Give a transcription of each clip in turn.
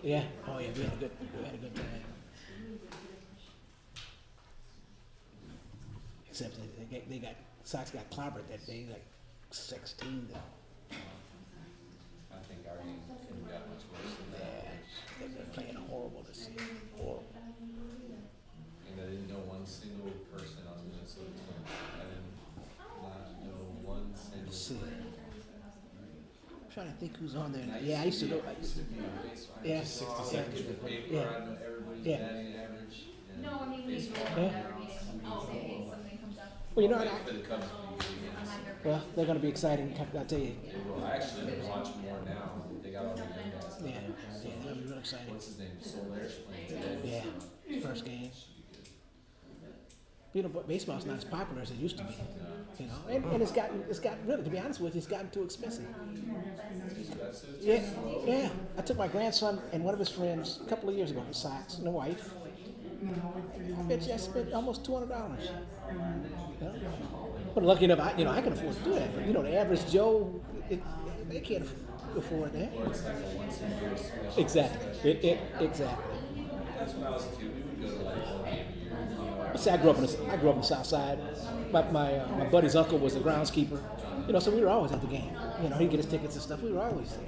Yeah. Oh yeah, we had a good time. Except they got Sox got clobbered that day, like 16 to. I think our game could have got much worse than that. Yeah, they're playing horrible this year. Horrible. And I didn't know one single person on the Minnesota team. I didn't not know one single Let's see. player. I'm trying to think who's on there. And Yeah, I used to know. I used to be a baseball. Yeah. Just 60 seconds in the paper. Yeah. I know everybody's Yeah. batting average. And No, I mean, we baseball. usually Yeah. every meeting, I'll say hey, something comes up. Well, you know, Wait for the Cubs to be good I'm against. not here for well, they're going to be exciting. I'll tell you. They will. I actually watch more now. They got all the young guys. Yeah, they're going to be real exciting. What's his name? Soler's playing today. Yeah, first game. You know, but baseball's not as popular as it used to be. You know, and it's gotten really, to be honest with you, it's gotten too expensive. Yeah, yeah. I took my grandson and one of his friends a couple of years ago to Sox and a wife. I bet you I spent almost $200. You know? But lucky enough, I can afford to do that. But you know, the average Joe, they can't afford that. Or it's like a once a year special. Exactly. Exactly. That's when I was a kid. We would go to like one game a year. You know, See, I grew up in the South Side. My buddy's uncle was the groundskeeper. You know, so we were always at the game. You know, he'd get his tickets and stuff. We were always there.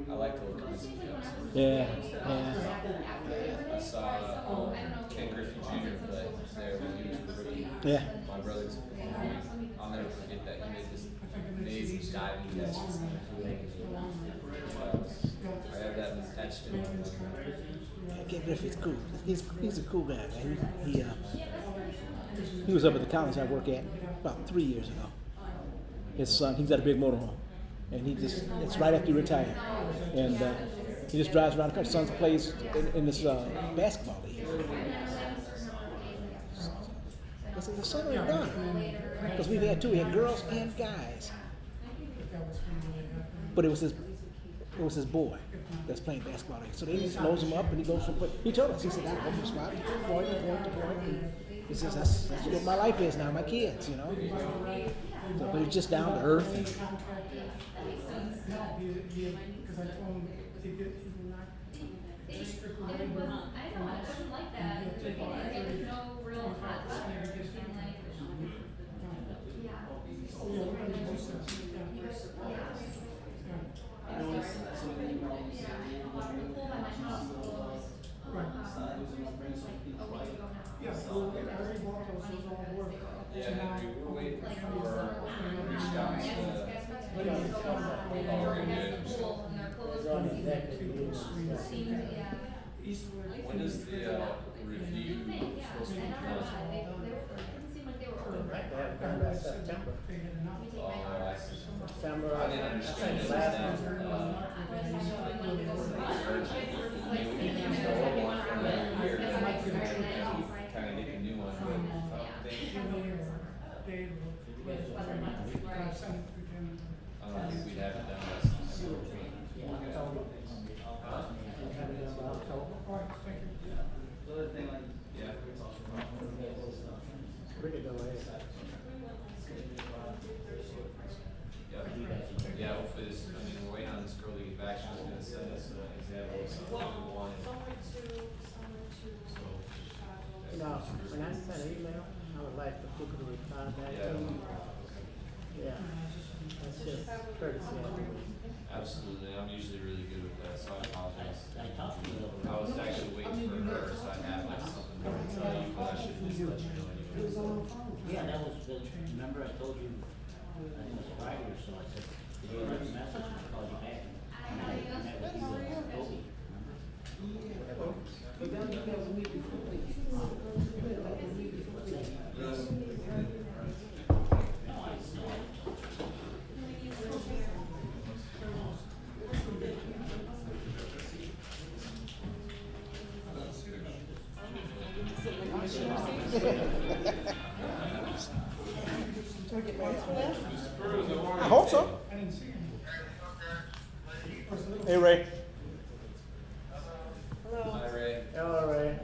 I like the look of the Cubs. Yeah, yeah. I saw Ken Griffey Jr. play there when he was a rookie. Yeah. My brother took him home. I'll never forget that. He made this amazing diving catches in the field. I have that attached to my memory. Ken Griffey's cool. He's a cool guy, man. He was up at the college I work at about 3 years ago. His son, he's got a big motorhome, and it's right after he retired, and he just drives around the country. Son plays in this basketball league. I said, the son or the daughter? Because we had two. We had girls and guys, but it was his boy that's playing basketball. So they just loads him up and he goes from. He told us, he said, I go from spot to point to point to point. And he says, that's what my life is now, my kids, you know. So, but it's just down to earth. And, I know, it wasn't like that. There was no real hot weather. It seemed like, the pool by my house closed, a week ago now. Yeah, Henry, we're waiting for reached out to Aurora good. Pool and they're closed. Seemed, yeah. When is the review supposed to be done? It didn't seem like they were open. Right, they haven't come back September. Oh, I see. September. I didn't understand it was that urgent. We used the old one for that year, kind of get the new one. I don't think we'd have it done by September. Yeah. Pretty good way. Yeah, hopefully this, I mean, we're waiting on this girl to get back, she's gonna send us an example of something we wanted. You know, when I send an email, I would like for people to reply back to me. Yeah, that's just courtesy. Absolutely, I'm usually really good with that, so I apologize. I was actually waiting for her, so I had like something more to tell you, but I should just let you know anyway. Yeah, that was the, remember I told you, I think it was Friday or so, I said, did you write a message and I'll call you back? And I met with you and Toby, remember? I hope so. Hey, Ray. Hi, Ray. All right.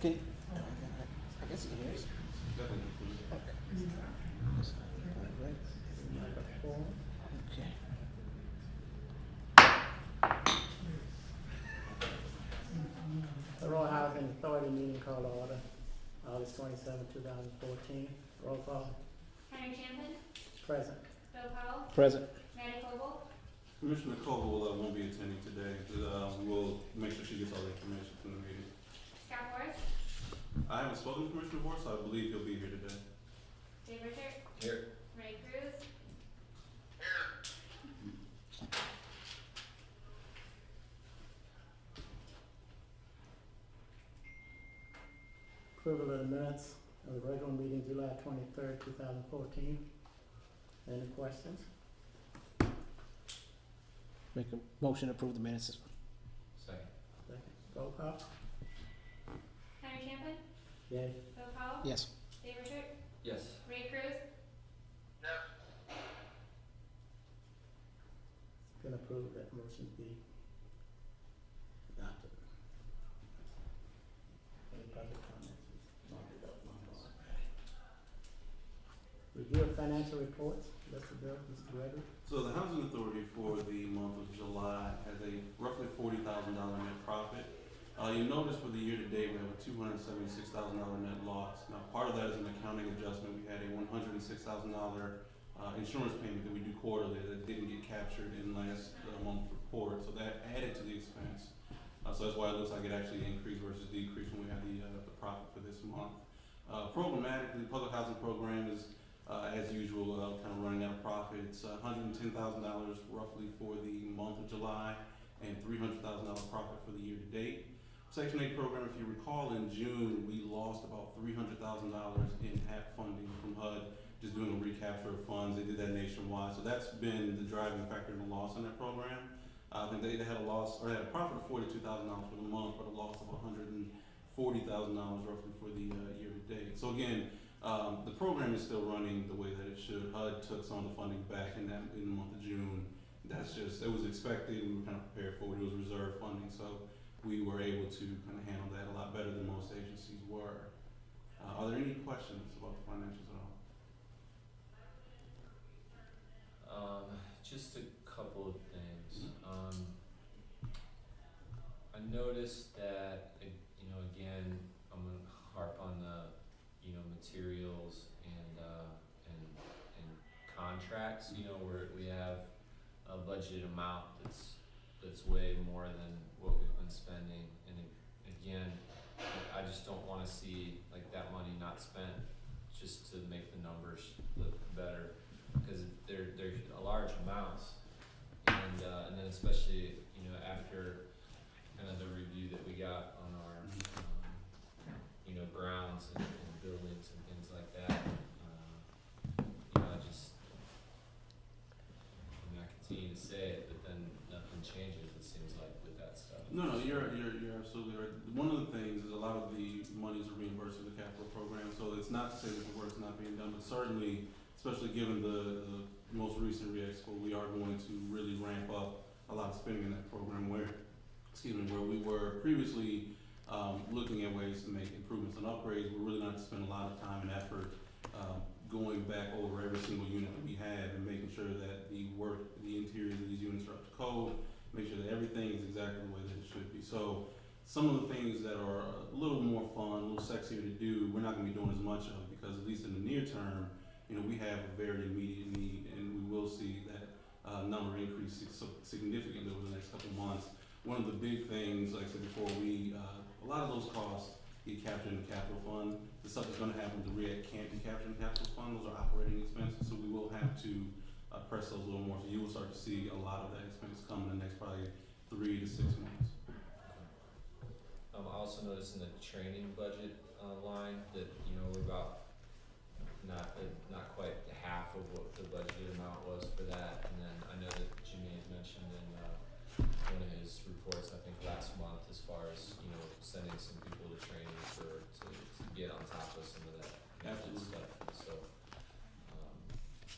Can, I guess it is. Okay. Authority meeting called to order, August 27, 2014. Roll call. Henry Champion, Present. Bill Powell, Present. Matty Koval, Commissioner Cole won't be attending today. We will make sure she gets all the information from the meeting. Scott Morris, I haven't spoken to Commissioner Moore, so I believe he'll be here today. Dave Richard, Here. Ray Cruz, Approval of the minutes of the regular meeting July 23rd, 2014. Any questions? Make a motion to approve the minutes. Second. Second. Roll call. Henry Champion, Yay. Bill Powell, Yes. Dave Richard, Yes. Ray Cruz, Been approved, that motion be adopted. Any public comments? Review of financial reports, Mr. Bill, Mr. Gregory. So the Housing Authority for the month of July has a roughly $40,000 net profit. You'll notice for the year to date, we have a $276,000 net loss. Now, part of that is an accounting adjustment. We had a $106,000 insurance payment that we do quarterly that didn't get captured in last month's report, so that added to the expense. So that's why it looks like it actually increased versus decreased when we had the profit for this month. Programmatically, the public housing program is, as usual, kind of running out of profit. It's $110,000 roughly for the month of July and $300,000 profit for the year to date. Section 8 program, if you recall, in June, we lost about $300,000 in HAP funding from HUD, just doing a recapture of funds. They did that nationwide, so that's been the driving factor in the loss in that program. I think they had a loss, or they had a profit of $42,000 for the month, but a loss of $140,000 roughly for the year to date. So again, the program is still running the way that it should. HUD took some of the funding back in the month of June. That's just, it was expected, we were kind of prepared for it. It was reserve funding, so we were able to kind of handle that a lot better than most agencies were. Are there any questions about the financials at all? Just a couple of things. I noticed that, again, I'm gonna harp on the, materials and contracts, where we have a budgeted amount that's way more than what we've been spending. And again, I just don't wanna see like that money not spent just to make the numbers look better, because they're large amounts. And then especially, after kind of the review that we got on our, grounds and buildings and things like that, I continue to say it, but then nothing changes, it seems like, with that stuff. No, you're absolutely right. One of the things is a lot of the monies are reimbursed through the capital program, so it's not to say that the work's not being done, but certainly, especially given the most recent re-expo, we are going to really ramp up a lot of spending in that program where we were previously looking at ways to make improvements and upgrades. We're really going to spend a lot of time and effort going back over every single unit that we have and making sure that the interiors of these units are up to code, make sure that everything is exactly the way that it should be. So some of the things that are a little more fun, a little sexier to do, we're not going to be doing as much of, because at least in the near term, we have a very immediate need, and we will see that number increase significantly over the next couple of months. One of the big things, like I said before, a lot of those costs get captured in the capital fund. The stuff that's going to happen with the REACT can't be captured in the capital fund. Those are operating expenses, so we will have to press those a little more. So you will start to see a lot of that expense come in the next probably 3 to 6 months. I also noticed in the training budget line that we're about not quite half of what the budgeted amount was for that. And then I know that Jimmy had mentioned in one of his reports, I think last month, as far as sending some people to training to get on top of some of that stuff. So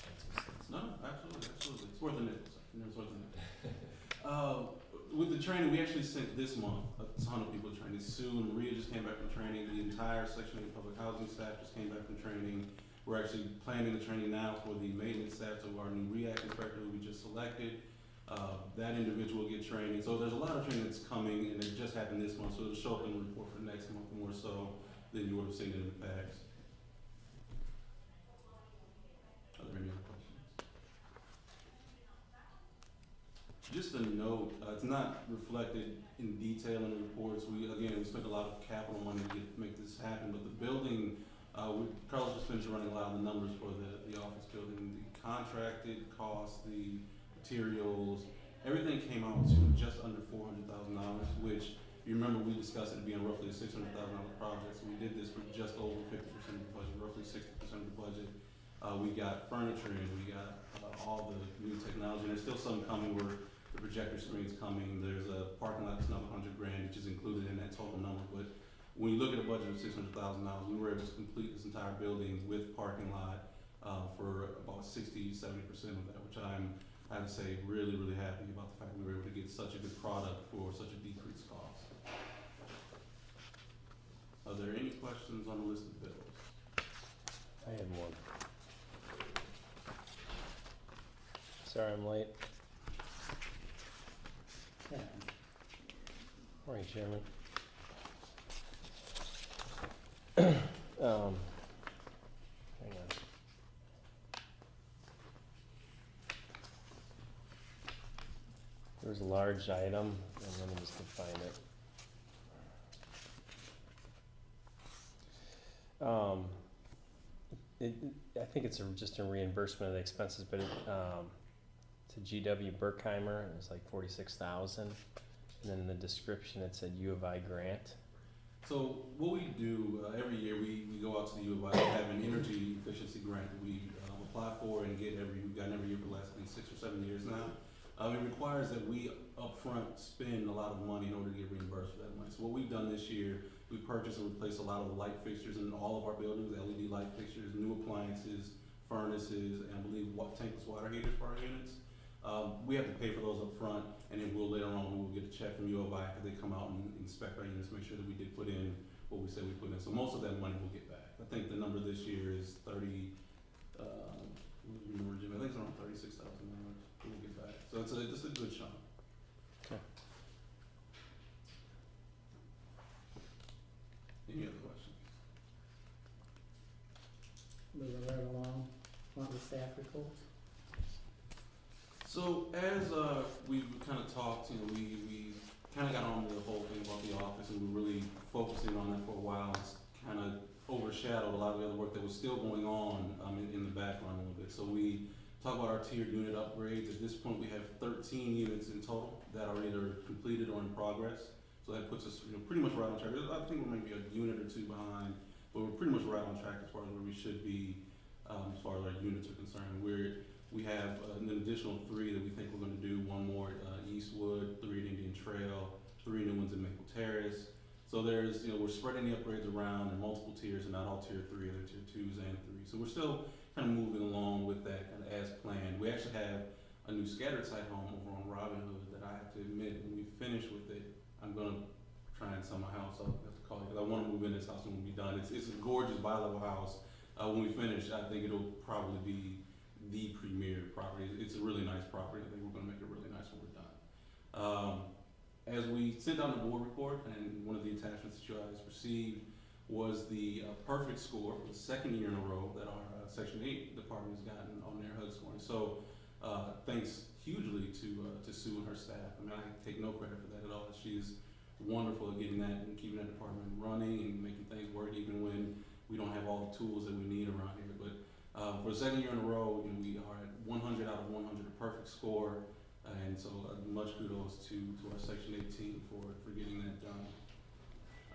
that's some sense. No, absolutely. It's worth a nickel. It's worth a nickel. With the training, we actually sent this month a ton of people to training. Sue and Maria just came back from training. The entire Section 8 public housing staff just came back from training. We're actually planning the training now for the maintenance staff, so our new REACT inspector who we just selected. That individual will get training. So there's a lot of training that's coming, and it just happened this month, so it'll show up in the report for next month more so than you would have seen it in the past. Are there any other questions? Just a note, it's not reflected in detail in the reports. We spent a lot of capital money to make this happen, but the building, Carlos just finished running a lot of the numbers for the office building. The contracted costs, the materials, everything came out to just under $400,000, which you remember we discussed it being roughly a $600,000 project. So we did this for just over 50% of the budget, roughly 60% of the budget. We got furniture and we got all the new technology. And there's still some coming where the projector screen's coming. There's a parking lot that's another $100,000, which is included in that total number. But when you look at a budget of $600,000, we were able to complete this entire building with parking lot for about 60-70% of that, which I have to say, really, really happy about the fact that we were able to get such a good product for such a decreased cost. Are there any questions on the list of bills? I had one. Sorry I'm late. Yeah. Morning, Chairman. Hang on. There was a large item, and let me just find it. I think it's just a reimbursement of the expenses, but to GW Berkheimer, it was like $46,000, and then in the description it said U of I grant. So what we do every year, we go out to the U of I. We have an energy efficiency grant that we apply for and get we've gotten every year for the last 6 or 7 years now. It requires that we upfront spend a lot of money in order to get reimbursed for that money. So what we've done this year, we purchased and replaced a lot of the light fixtures in all of our buildings, LED light fixtures, new appliances, furnaces, and I believe tankless water heaters for our units. We have to pay for those up front, and then later on we will get a check from U of I after they come out and inspect our units, make sure that we did put in what we said we put in. So most of that money we'll get back. I think the number this year is I think it's around $36,000 we'll get back. So it's a good chunk. Okay. Any other questions? Moving right along, on the staff reports. So as we've kind of talked, we kind of got on to the whole thing about the office, and we're really focusing on it for a while. It's kind of overshadowed a lot of the other work that was still going on in the background a little bit. So we talk about our tiered unit upgrades. At this point, we have 13 units in total that are either completed or in progress. So that puts us pretty much right on track. I think we're maybe a unit or two behind, but we're pretty much right on track as far as where we should be as far as our units are concerned. We have an additional 3 that we think we're going to do. 1 more at Eastwood, 3 at Indian Trail, 3 new ones in Maple Terrace. So there's, we're spreading the upgrades around in multiple tiers, and not all tier 3, they're tier 2s and 3s. So we're still kind of moving along with that kind of as planned. We actually have a new scattered site home over on Robin Hood that I have to admit, when we finish with it, I'm going to try and sell my house. I'll have to call it, because I want to move in this house when we be done. It's a gorgeous bi-level house. When we finish, I think it'll probably be the premier property. It's a really nice property. I think we're going to make it really nice when we're done. As we sent out the board report, and one of the attachments that you guys received was the perfect score for the 2nd year in a row that our Section 8 department has gotten on their HUD scoring. So thanks hugely to Sue and her staff. I mean, I take no credit for that at all. She's wonderful at getting that and keeping that department running and making things work even when we don't have all the tools that we need around here. But for the 2nd year in a row, we are at 100 out of 100, a perfect score. And so much kudos to our Section 8 team for getting that done.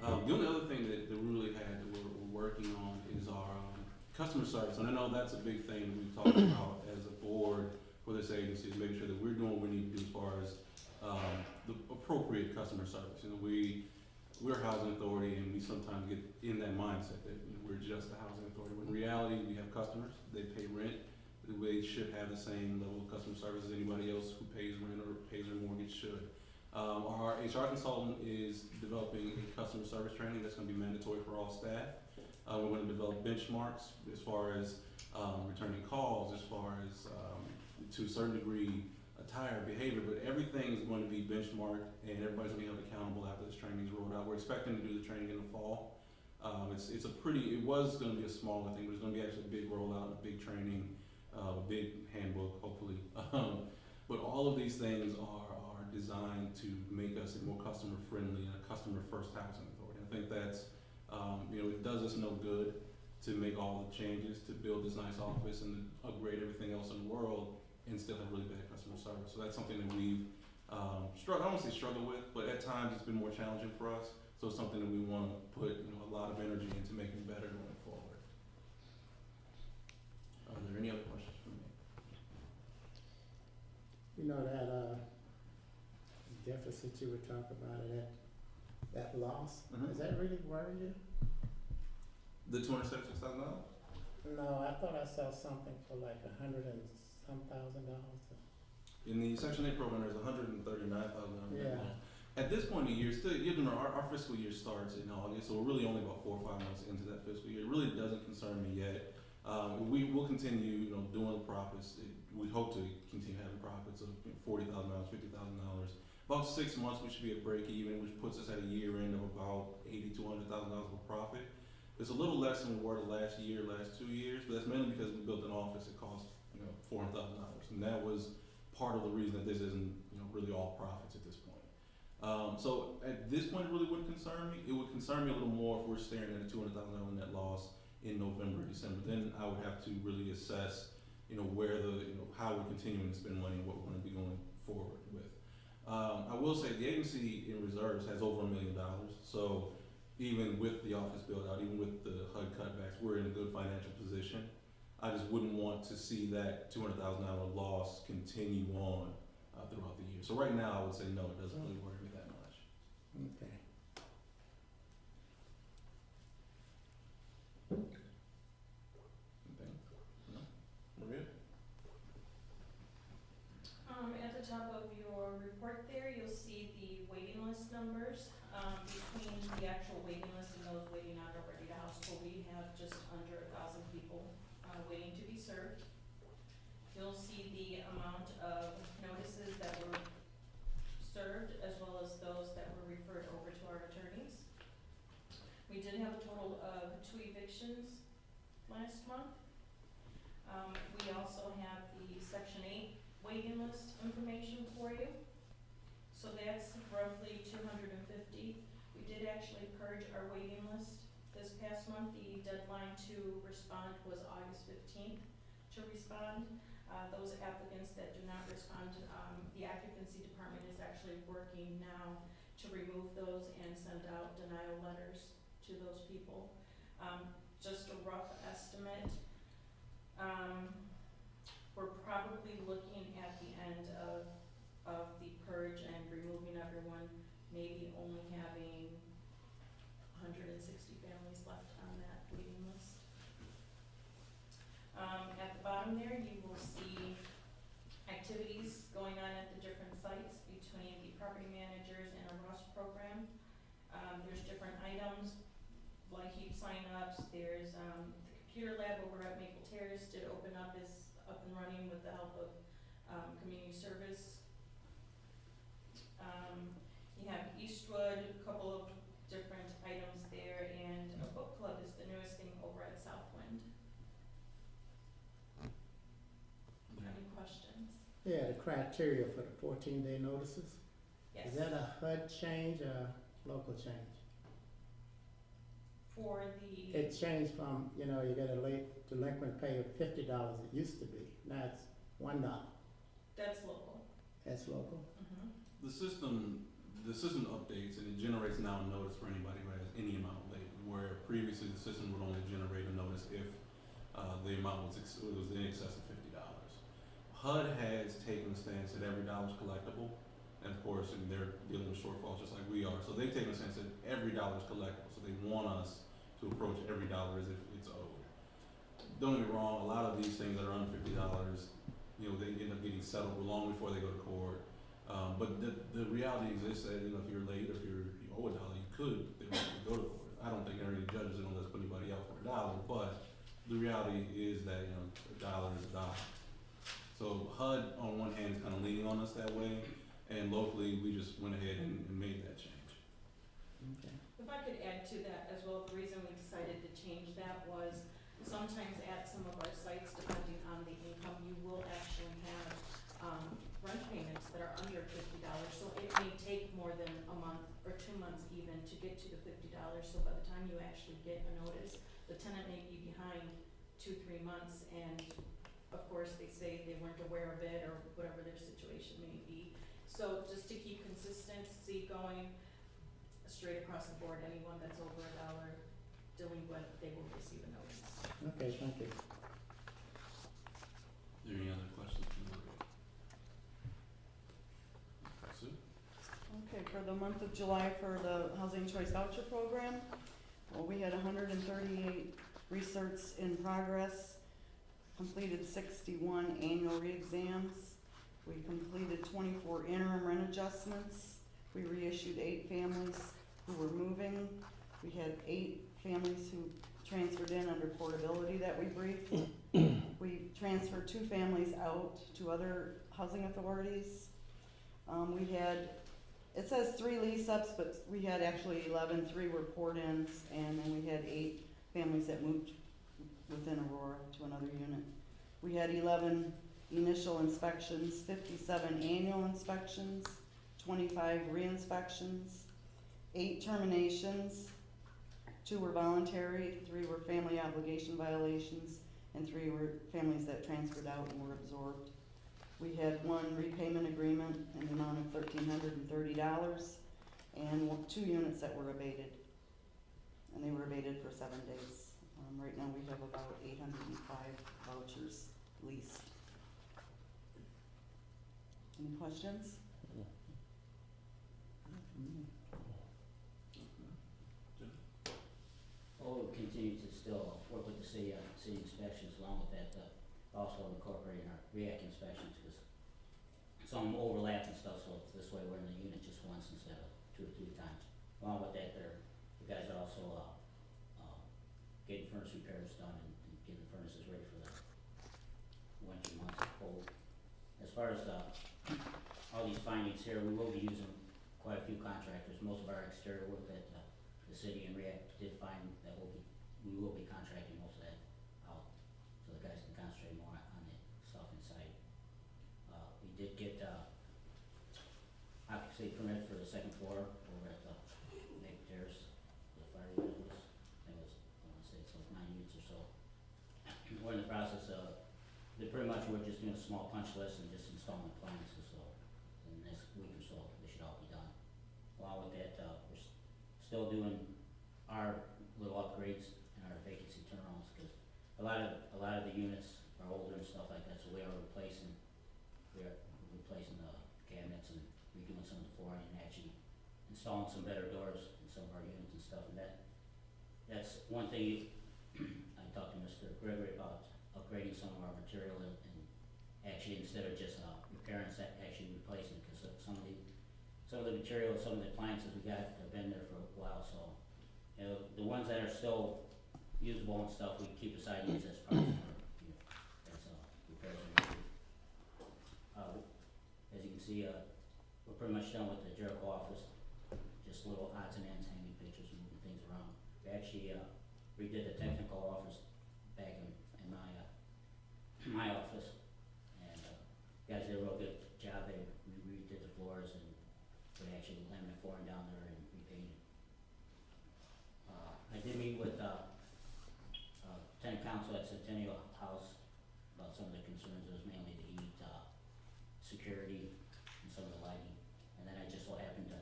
The only other thing that we really had that we're working on is our customer service. And I know that's a big thing that we've talked about as a board for this agency, is making sure that we're doing what we need to do as far as the appropriate customer service. We're a housing authority, and we sometimes get in that mindset that we're just a housing authority. When in reality, we have customers, they pay rent. They should have the same level of customer service as anybody else who pays rent or pays their mortgage should. Our HR consultant is developing a customer service training that's going to be mandatory for all staff. We're going to develop benchmarks as far as returning calls, as far as to a certain degree attire, behavior, but everything's going to be benchmarked and everybody's gonna be held accountable after this training's rolled out. We're expecting to do the training in the fall. It was gonna be a smaller thing, but it's gonna be actually a big rollout, a big training, a big handbook, hopefully. But all of these things are designed to make us a more customer friendly and a customer first housing authority. I think that's, it does us no good to make all the changes, to build this nice office and to upgrade everything else in the world and still have really bad customer service. So that's something that we've I don't want to say struggle with, but at times it's been more challenging for us. So it's something that we want to put a lot of energy into making better going forward. Are there any other questions for me? You know that deficit you were talking about, that loss, Mhm. does that really worry you? The $276,000? No, I thought I saw something for like $100,000 and some. In the Section 8 program, there's $139,000. Yeah. At this point in the year, still, our fiscal year starts in August, so we're really only about 4 or 5 months into that fiscal year. It really doesn't concern me yet. We will continue, doing the profits. We hope to continue having profits of $40,000, $50,000. About 6 months, we should be at break even, which puts us at a year end of about $80,000 to $100,000 of profit. It's a little less than we were the last 2 years, but that's mainly because we built an office that cost $400,000, and that was part of the reason that this isn't really all profits at this point. So at this point, it really wouldn't concern me. It would concern me a little more if we're staring at a $200,000 net loss in November, December. Then I would have to really assess, where how we're continuing to spend money and what we're going to be going forward with. I will say the agency in reserves has over $1 million. So even with the office build out, even with the HUD cutbacks, we're in a good financial position. I just wouldn't want to see that $200,000 loss continue on throughout the year. So right now, I would say no, it doesn't really worry me that much. Okay. Okay. No? Maria? At the top of your report there, you'll see the waiting list numbers. Between the actual waiting list and those waiting on already to house, so we have just under 1,000 people waiting to be served. You'll see the amount of notices that were served as well as those that were referred over to our attorneys. We did have a total of 2 evictions last month. We also have the Section 8 waiting list information for you. So that's roughly 250. We did actually purge our waiting list this past month. The deadline to respond was August 15th to respond. Those applicants that do not respond, the occupancy department is actually working now to remove those and send out denial letters to those people. Just a rough estimate, we're probably looking at the end of the purge and removing everyone, maybe only having 160 families left on that waiting list. At the bottom there, you will see activities going on at the different sites between the property managers and a RUS program. There's different items like heat sign-ups. There's the computer lab over at Maple Terrace did open up, is up and running with the help of community service. You have Eastwood, a couple of different items there, and a book club is the newest thing over at Southwind. Any questions? Yeah, the criteria for the 14-day notices. Yes. Is that a HUD change or local change? For the, It changed from, you get a late delinquent pay of $50 it used to be. Now it's $1. that's local. That's local? Mm-hmm. The system updates and it generates now a notice for anybody who has any amount late, where previously the system would only generate a notice if the amount was in excess of $50. HUD has taken a stance that every dollar is collectible, and of course, they're dealing with shortfalls just like we are. So they've taken a stance that every dollar is collectible. So they want us to approach every dollar as if it's owed. Don't get me wrong, a lot of these things that are under $50, they end up getting settled long before they go to court. But the reality exists that if you're late, or if you owe $1, you could theoretically go to court. I don't think there are any judges that don't let put anybody out for $1, but the reality is that $1 is $1. So HUD on one hand is kind of leaning on us that way, and locally, we just went ahead and made that change. Okay. If I could add to that as well, the reason we decided to change that was sometimes at some of our sites, depending on the income, you will actually have, rent payments that are under $50. So it may take more than a month or 2 months even to get to the $50. So by the time you actually get a notice, the tenant may be behind 2-3 months, and of course, they say they weren't aware of it or whatever their situation may be. So just to keep consistency going straight across the board, anyone that's over $1 delinquent, they will receive a notice. Okay, thank you. Are there any other questions from the board? Sue? Okay, for the month of July for the Housing Choice Voucher Program, well, we had 138 research in progress, completed 61 annual re-exams, we completed 24 interim rent adjustments, we reissued 8 families who were moving, we had 8 families who transferred in under portability that we briefed. We transferred 2 families out to other housing authorities. We had, it says 3 lease-ups, but we had actually 11, 3 were port-ins, and then we had 8 families that moved within Aurora to another unit. We had 11 initial inspections, 57 annual inspections, 25 re-inspections, 8 terminations, 2 were voluntary, 3 were family obligation violations, and 3 were families that transferred out and were absorbed. We had 1 repayment agreement in the amount of $1,330, and 2 units that were abated. And they were abated for 7 days. Right now we have about 805 vouchers leased. Any questions? Well, we'll continue to still work with the city on city inspections along with that, also incorporating our REAC inspections, because some overlap and stuff, so this way we're in the unit just once instead of 2 or 3 times. Along with that, the guys are also, getting furnace repairs done and getting the furnaces ready for the winter months of cold. As far as, all these findings here, we will be using quite a few contractors. Most of our exterior work that, the city and REACT did find that we will be contracting most of that out, so the guys can concentrate more on the stuff inside. We did get, occupancy permit for the 2nd floor over at the Maple Terrace, the fire unit was, I wanna say it's like 9 units or so. We're in the process of, pretty much we're just doing a small punch list and just installing appliances, so in the next week or so, they should all be done. Along with that, we're still doing our little upgrades and our vacancy turnarounds, because a lot of the units are older and stuff like that, so we are replacing the cabinets and redoing some of the flooring and actually installing some better doors in some of our units and stuff, and that's one thing I talked to Mr. Gregory about, upgrading some of our material and actually instead of just repairing, actually replacing it, because some of the material, some of the appliances we got have been there for a while, so you know, the ones that are still usable and stuff, we keep aside and use as parts for, you know, as repairs and repair. As you can see, we're pretty much done with the Jericho office, just little odds and ends, hanging pictures and moving things around. We actually redid the technical office back in my office, and guys did a real good job. We redid the floors and we actually laminate flooring down there and repainted. I did meet with tenant council at Centennial House about some of the concerns. It was mainly the heat, security, and some of the lighting. And then I just so happened to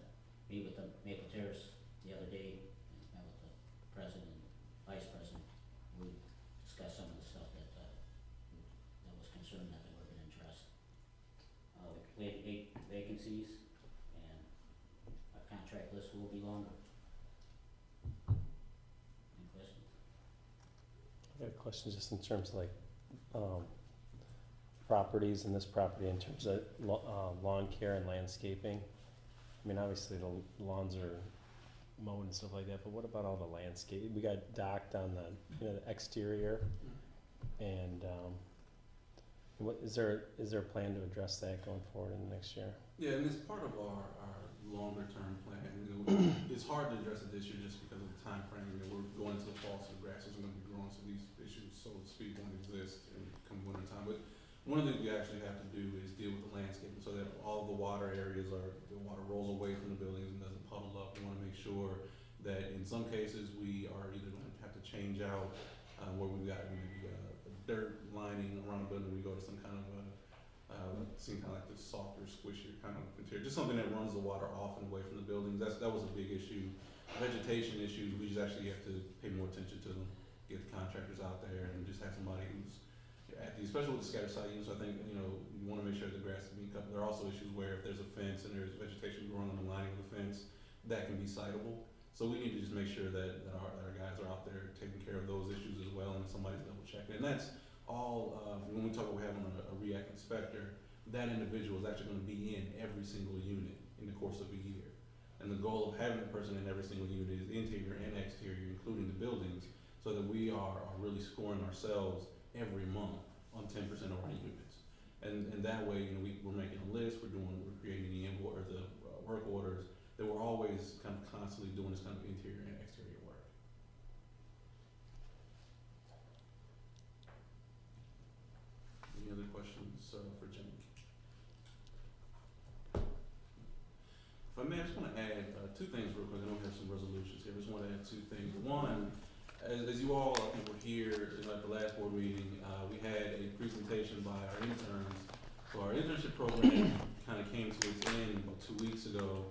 meet with the Maple Terrace the other day and met with the president and vice president. We discussed some of the stuff that was concerned that they were gonna address. We completed 8 vacancies, and our contract list will be longer. Any questions? I got a question just in terms of like, properties in this property in terms of lawn care and landscaping. I mean, obviously the lawns are mowed and stuff like that, but what about all the landscape? We got docked on the, the exterior, and What, is there a plan to address that going forward in the next year? Yeah, and it's part of our longer term plan. You know, it's hard to address it this year just because of the time frame. You know, we're going into the fall, so the grass isn't going to be growing, so these issues, so to speak, won't exist in come winter time. But one of the things we actually have to do is deal with the landscaping so that all the water areas the water rolls away from the buildings and doesn't puddle up. We want to make sure that in some cases we are either going to have to change out where we've got maybe a dirt lining around the building. We go to some kind of seem kind of like this softer, squishier kind of material, just something that runs the water off and away from the buildings. That was a big issue. Vegetation issues, we just actually have to pay more attention to them, get the contractors out there, and just have somebody who's especially with the scatter site units. I think you want to make sure the grass is being cut. There are also issues where if there's a fence and there's vegetation growing on the lining of the fence, that can be citable. So we need to just make sure that our guys are out there taking care of those issues as well, and somebody's double checking. And that's all when we talk about having a REACT inspector. That individual is actually going to be in every single unit in the course of a year. And the goal of having a person in every single unit is interior and exterior, including the buildings, so that we are really scoring ourselves every month on 10% of our units. And that way, we're making a list, we're creating the invoice or the work orders, that we're always kind of constantly doing this kind of interior and exterior work. Any other questions for Jimmy? If I may, I just want to add two things real quick. I know we have some resolutions here. I just want to add two things. One, as you all, I think, were here at the last board meeting, we had a presentation by our interns. So our internship program kind of came to its end about 2 weeks ago.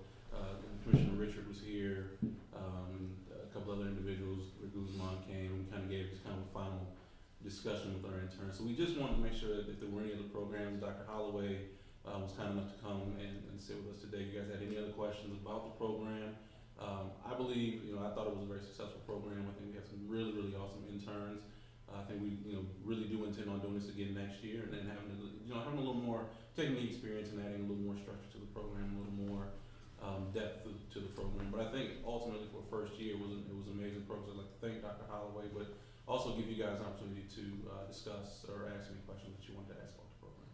Commissioner Richard was here, a couple other individuals, Rick Guzman came and kind of gave us kind of a final discussion with our interns. So we just wanted to make sure that if there were any other programs, Dr. Holloway was kind enough to come and sit with us today. You guys had any other questions about the program? I believe, I thought it was a very successful program. I think we have some really, really awesome interns. I think we, really do intend on doing this again next year, and then having a little more, taking the experience and adding a little more structure to the program, a little more depth to the program. But I think ultimately for first year, it was an amazing program. I'd like to thank Dr. Holloway, but also give you guys an opportunity to discuss or ask any questions that you wanted to ask about the program.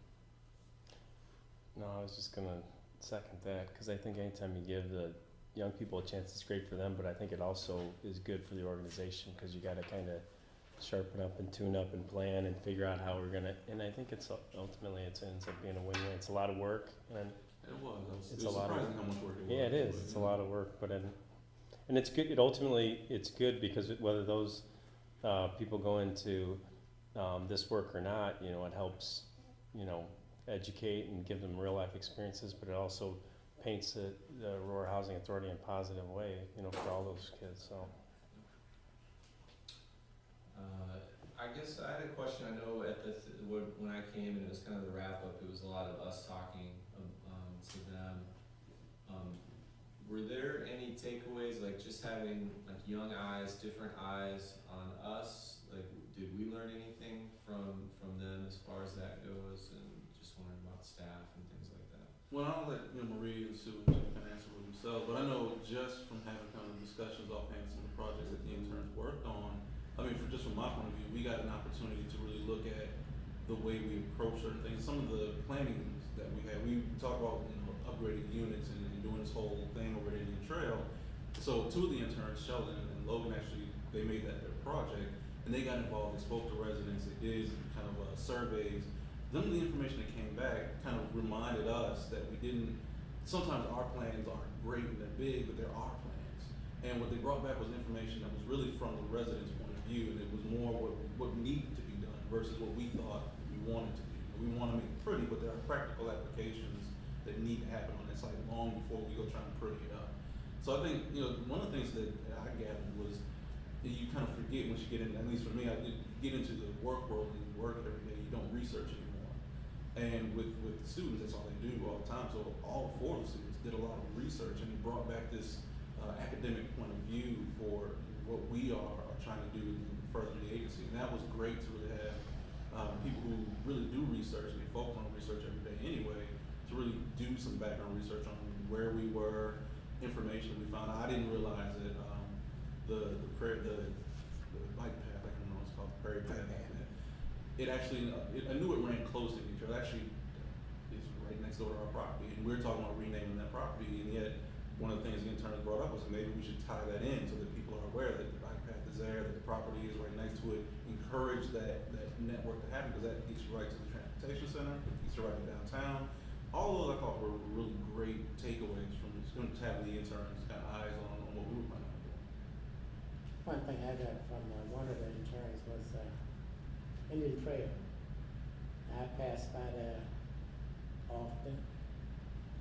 No, I was just gonna second that, because I think anytime you give the young people a chance, it's great for them, but I think it also is good for the organization, because you gotta kind of sharpen up and tune up and plan and figure out how we're gonna, and I think it's ultimately it ends up being a win-win. It's a lot of work, and It was it's a lot of surprising how much work it was. yeah, it is. It's a lot of work, but and it's good. It's good because whether those people go into this work or not, it helps, educate and give them real life experiences, but it also paints the Aurora Housing Authority in a positive way, for all those kids. So. I guess I had a question. I know at when I came and it was kind of the wrap up, it was a lot of us talking to them. Were there any takeaways, like just having like young eyes, different eyes on us? Like, did we learn anything from them as far as that goes? And just wondering about staff and things like that. Well, I'll let Marie and Sue and Jim kind of answer for themselves, but I know just from having kind of discussions offhand some of the projects that the interns worked on, just from my point of view, we got an opportunity to really look at the way we approach certain things. Some of the plannings that we had, we talked about upgrading units and doing this whole thing over there in the trail. So two of the interns, Sheldon and Logan, actually, they made that their project, and they got involved. They spoke to residents. They did kind of surveys. Some of the information that came back kind of reminded us that we didn't. Sometimes our plans aren't great and they're big, but there are plans. And what they brought back was information that was really from the residents' point of view, and it was more what needed to be done versus what we thought we wanted to do. We want to make it pretty, but there are practical applications that need to happen on that site long before we go try and pretty it up. So I think, one of the things that I gathered was that you kind of forget once you get in, at least for me, I did get into the work world and you work every day, you don't research anymore. And with the students, that's all they do all the time. So all four of the students did a lot of research, and they brought back this academic point of view for what we are trying to do in furthering the agency. And that was great to really have people who really do research, and they focus on research every day anyway, to really do some background research on where we were, information we found. I didn't realize that the bike path, I don't know what it's called, the prairie path, it actually, I knew it ran close to each other. Actually, it's right next door to our property, and we're talking about renaming that property, and yet one of the things the intern brought up was maybe we should tie that in so that people are aware that the bike path is there, that the property is right next to it, encourage that network to happen, because that gets you right to the transportation center, gets you right to downtown. All of those I thought were really great takeaways from having the interns kind of eyes on what we were planning on doing. One thing I got from one of the interns was Indian Trail. I pass by there often,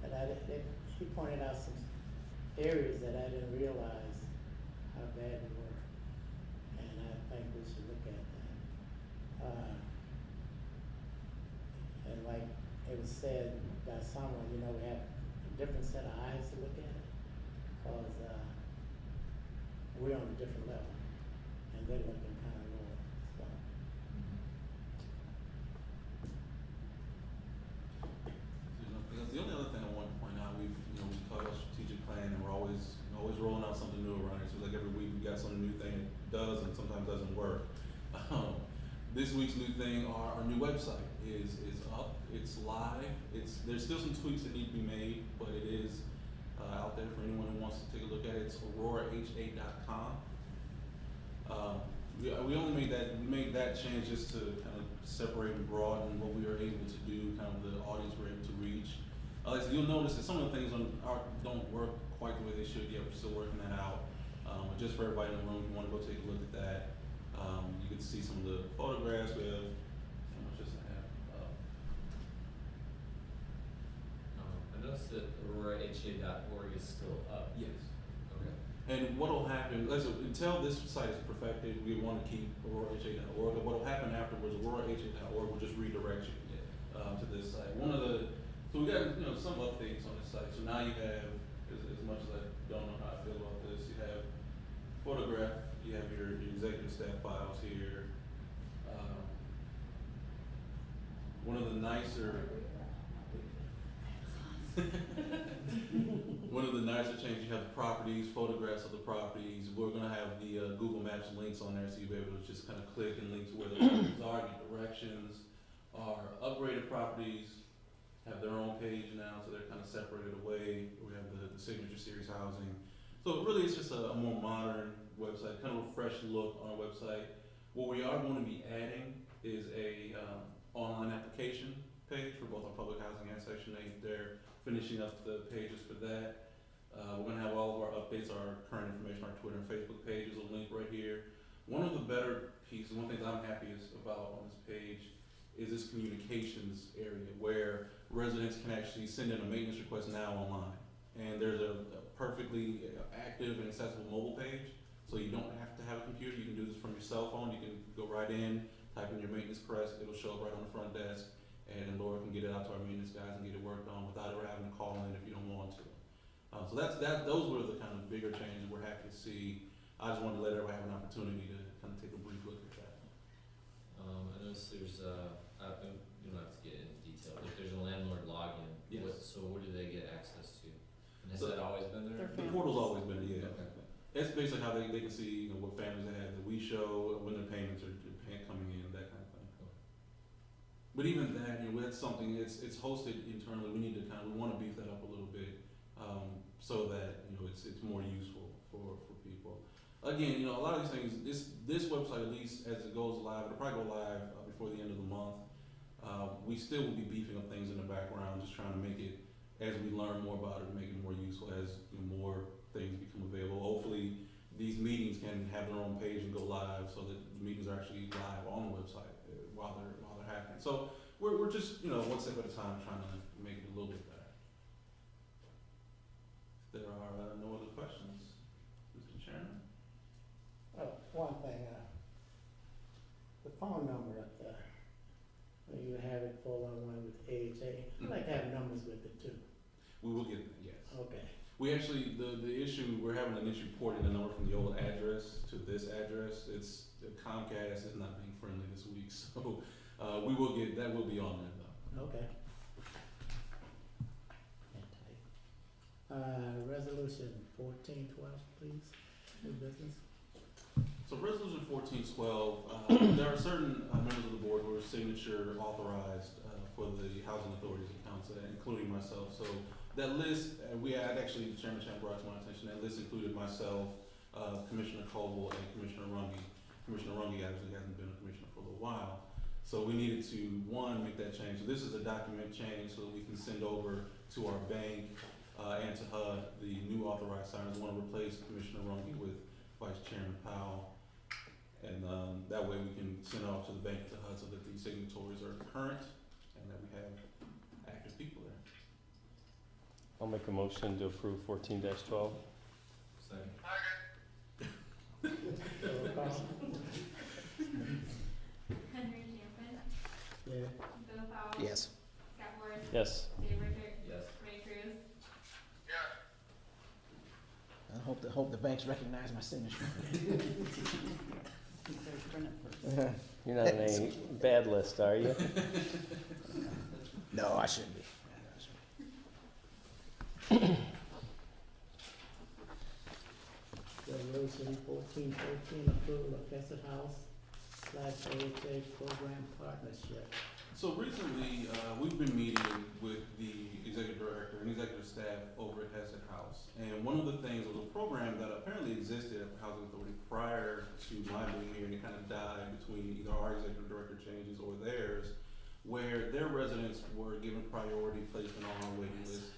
but he pointed out some areas that I didn't realize how bad they were, and I think we should look at that. And like it was said by someone, you know, we have a different set of eyes to look at it, because we're on a different level, and they're looking kind of lower, so. Because the only other thing I want to point out, we talk about strategic plan, and we're always rolling out something new around here. So like every week we got some new thing that does and sometimes doesn't work. This week's new thing, our new website is up. It's live. There's still some tweaks that need to be made, but it is out there for anyone who wants to take a look at it. It's auroraha.com. We only made that change just to kind of separate and broaden what we were able to do, kind of the audience we're able to reach. So you'll notice that some of the things don't work quite the way they should yet. We're still working that out. But just for everybody in the room, if you want to go take a look at that, you can see some of the photographs. We have, how much does it have? I noticed that auroraha.org is still up. Yes. Okay. And what'll happen, until this site is perfected, we want to keep auroraha.org. But what'll happen afterwards, auroraha.org will just redirect you to this site. So we got some updates on this site. So now you have, as much as I don't know how I feel about this, you have photograph, you have your executive staff files here. One of the nicer changes, you have the properties, photographs of the properties. We're gonna have the Google Maps links on there, so you'll be able to just kind of click and link to where the properties are, get directions. Our upgraded properties have their own page now, so they're kind of separated away. We have the Signature Series housing. So really it's just a more modern website, kind of a fresh look on our website. What we are going to be adding is a online application page for both our public housing and Section 8. They're finishing up the pages for that. We're going to have all of our updates, our current information, our Twitter and Facebook pages will link right here. One of the better pieces, one of the things I'm happiest about on this page is this communications area where residents can actually send in a maintenance request now online. And there's a perfectly active and accessible mobile page, so you don't have to have a computer. You can do this from your cell phone. You can go right in, type in your maintenance request, it'll show up right on the front desk, and Laura can get it out to our maintenance guys and get it worked on without ever having to call in if you don't want to. So those were the kind of bigger changes we're happy to see. I just wanted to let everybody have an opportunity to kind of take a brief look at that. I noticed there's you don't have to get into detail, but there's a landlord login. Yes. So what do they get access to? And has So- that always been there? Their The portal's always been, yeah. Okay. It's basically how they can see what families they have, that we show, when their payments are coming in, that kind of thing. But even that, that's something, it's hosted internally. We want to beef that up a little bit, so that, it's more useful for people. Again, a lot of these things, this website, at least as it goes live, it'll probably go live before the end of the month. We still will be beefing up things in the background, just trying to make it, as we learn more about it, make it more useful as more things become available. Hopefully, these meetings can have their own page and go live, so that the meetings are actually live on the website while they're happening. So we're just one step at a time trying to make it a little bit better. If there are no other questions, Mr. Chairman. Oh, one thing, the phone number up there, when you have it 411 with AHA, I'd like to have numbers with it too. We will get that, yes. Okay. We actually, the issue, we're having an issue porting the number from the old address to this address. Comcast is not being friendly this week, so we will get, that will be on there though. Okay. Resolution 1412, please, new business. So So resolution 1412, there are certain members of the board who are signature authorized for the housing authority's accounts, including myself. So that list, actually, Chairman Chan brought to my attention, that list included myself, Commissioner Coble, and Commissioner Runge. Commissioner Runge actually hasn't been a commissioner for a little while. So we needed to, one, make that change. So this is a document change so that we can send over to our bank and to HUD the new authorized signers. We want to replace Commissioner Runge with Vice Chairman Powell. And that way we can send it off to the bank to HUD so that these signatories are current and that we have active people there. I'll make a motion to approve 14-12. Second. Roll call. Henry Campen, Yeah. Bill Powell. Yes. Scott Ward. Yes. Dave Rickert. Yes. Ray Cruz. I hope the banks recognize my signature. Print it first. You're not on any bad list, are you? No, I shouldn't be. Resolution 1413, approval of Fessett House / OHA program partnership. So recently, we've been meeting with the executive director and executive staff over at Fessett House. And one of the things was a program that apparently existed at the Housing Authority prior to my being here, and it kind of died between either our executive director changes or theirs, where their residents were given priority placement on our waiting list.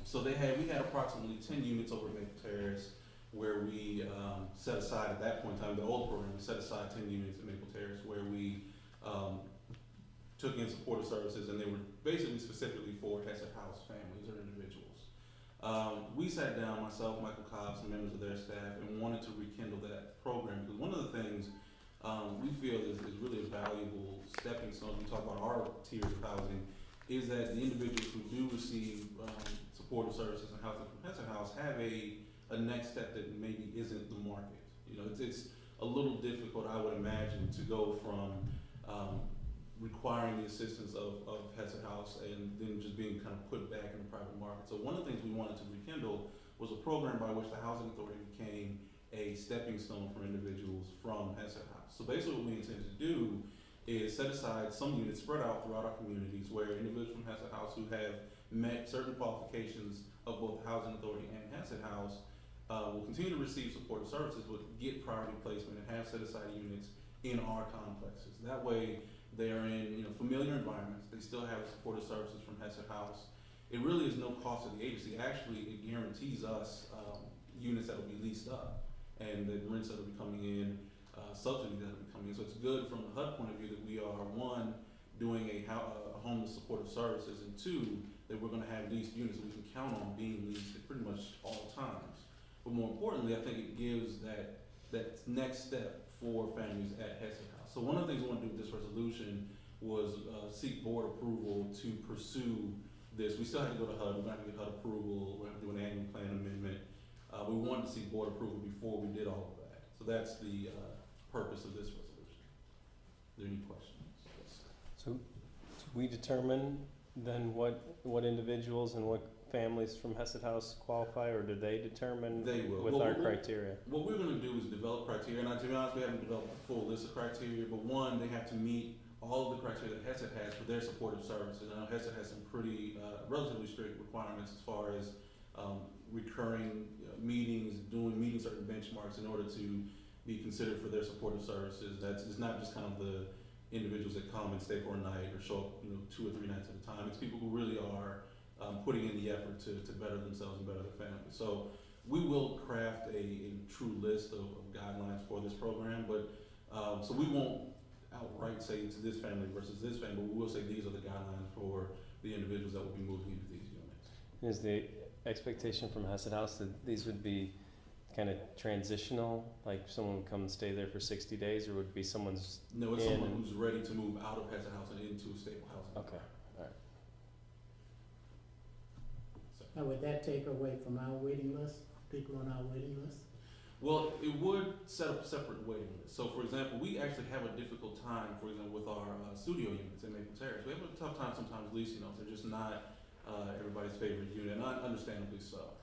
So we had approximately 10 units over at Maple Terrace, where we set aside at that point in time, the old program, we set aside 10 units at Maple Terrace, where we took in supportive services, and they were basically specifically for Fessett House families or individuals. We sat down, myself, Michael Cobb, some members of their staff, and wanted to rekindle that program, because one of the things we feel is really a valuable stepping stone, we talk about our tiers of housing, is that the individuals who do receive supportive services and housing from Fessett House have a next step that maybe isn't the market. You know, it's a little difficult, I would imagine, to go from requiring the assistance of Fessett House and then just being kind of put back in the private market. So one of the things we wanted to rekindle was a program by which the Housing Authority became a stepping stone for individuals from Fessett House. So basically what we intend to do is set aside some units spread out throughout our communities where individuals from Fessett House who have met certain qualifications of both the Housing Authority and Fessett House will continue to receive supportive services, but get priority placement and have set aside units in our complexes. That way they are in familiar environments. They still have supportive services from Fessett House. It really is no cost to the agency. Actually, it guarantees us units that will be leased up and the rents that will be coming in, subsidies that will be coming in. So it's good from the HUD point of view that we are, one, doing a homeless supportive services, and two, that we're going to have leased units that we can count on being leased at pretty much all times. But more importantly, I think it gives that next step for families at Fessett House. So one of the things we want to do with this resolution was seek board approval to pursue this. We still have to go to HUD. We're going to have to get HUD approval. We're going to have to do an annual plan amendment. We wanted to seek board approval before we did all of that. So that's the purpose of this resolution. Are there any questions? Yes. So we determine then what individuals and what families from Fessett House qualify, or do they determine They will. with our criteria? What we're going to do is develop criteria. And to be honest, we haven't developed a full list of criteria, but one, they have to meet all of the criteria that Fessett has for their supportive services. I know Fessett has some pretty relatively strict requirements as far as recurring meetings, doing certain benchmarks in order to be considered for their supportive services. It's not just kind of the individuals that come and stay for a night or show up 2 or 3 nights at a time. It's people who really are putting in the effort to better themselves and better their families. So we will craft a true list of guidelines for this program, but so we won't outright say it's this family versus this family, but we will say these are the guidelines for the individuals that will be moving into these units. Is the expectation from Fessett House that these would be kind of transitional, like someone would come and stay there for 60 days, or would it be someone's No, it's in someone and- who's ready to move out of Fessett House and into a stable housing. Okay, all right. Now, would that take away from our waiting list, people on our waiting list? Well, it would set up a separate waiting list. So, for example, we actually have a difficult time, for example, with our studio units in Maple Terrace. We have a tough time sometimes leasing those. They're just not everybody's favorite unit, and understandably so.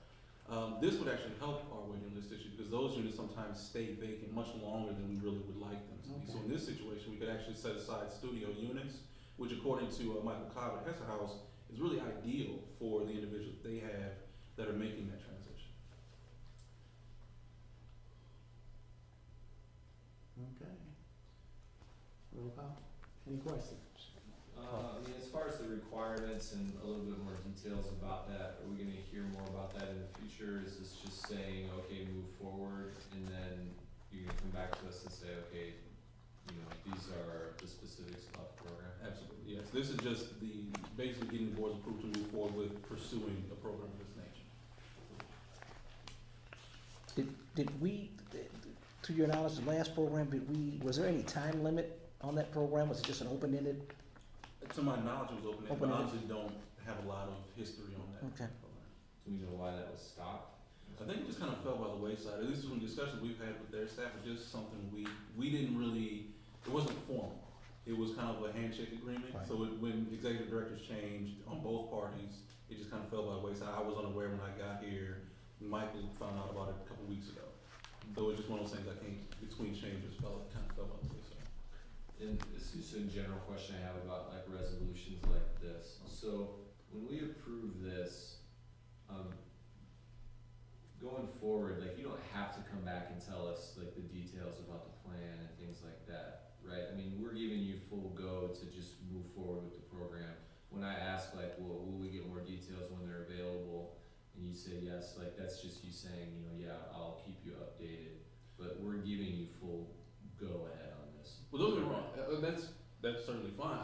This would actually help our waiting list issue because those units sometimes stay vacant much longer than we really would like them to be. So in this situation, we could actually set aside studio units, which according to Michael Cobb at Hesse House is really ideal for the individuals they have that are making that transition. Okay. Roll call. Any questions? I mean, as far as the requirements and a little bit more details about that, are we gonna hear more about that in the future? Is this just saying, okay, move forward, and then you're gonna come back to us and say, okay, you know, these are the specifics about the program? Absolutely, yes. This is just basically getting the board's approval to move forward with pursuing a program of this nature. Did we, to your knowledge, the last program, was there any time limit on that program? Was it just an open-ended? To my knowledge, it was open-ended, but Open-ended. honestly don't have a lot of history on that Okay. program. Do we know why that was stopped? I think it just kind of fell by the wayside. At least from discussions we've had with their staff, it's just something we didn't really, it wasn't formal. It was kind of a handshake agreement. Right. So when executive directors changed on both parties, it just kind of fell by the wayside. I was unaware when I got here. Michael found out about it a couple weeks ago. So it's just one of those things I think between changes kind of fell by the wayside. And this is just a general question I have about like resolutions like this. So when we approve this, going forward, like you don't have to come back and tell us like the details about the plan and things like that, right? I mean, we're giving you full go to just move forward with the program. When I ask like, well, will we get more details when they're available? And you say yes, like that's just you saying, you know, yeah, I'll keep you updated. But we're giving you full go ahead on this. Well, don't get me wrong. That's certainly fine.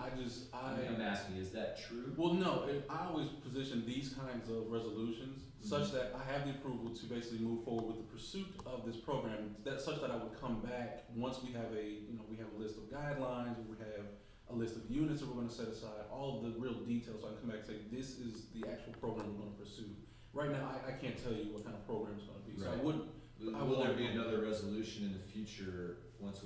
I'm asking, is that true? Well, no. I always position these kinds of resolutions such that I have the approval to basically move forward with the pursuit of this program. Such that I would come back once we have we have a list of guidelines, we have a list of units that we're going to set aside, all of the real details. So I can come back and say this is the actual program we're going to pursue. Right now, I can't tell you what kind of program it's going to be. So I Right. wouldn't. Will there be another resolution in the future once we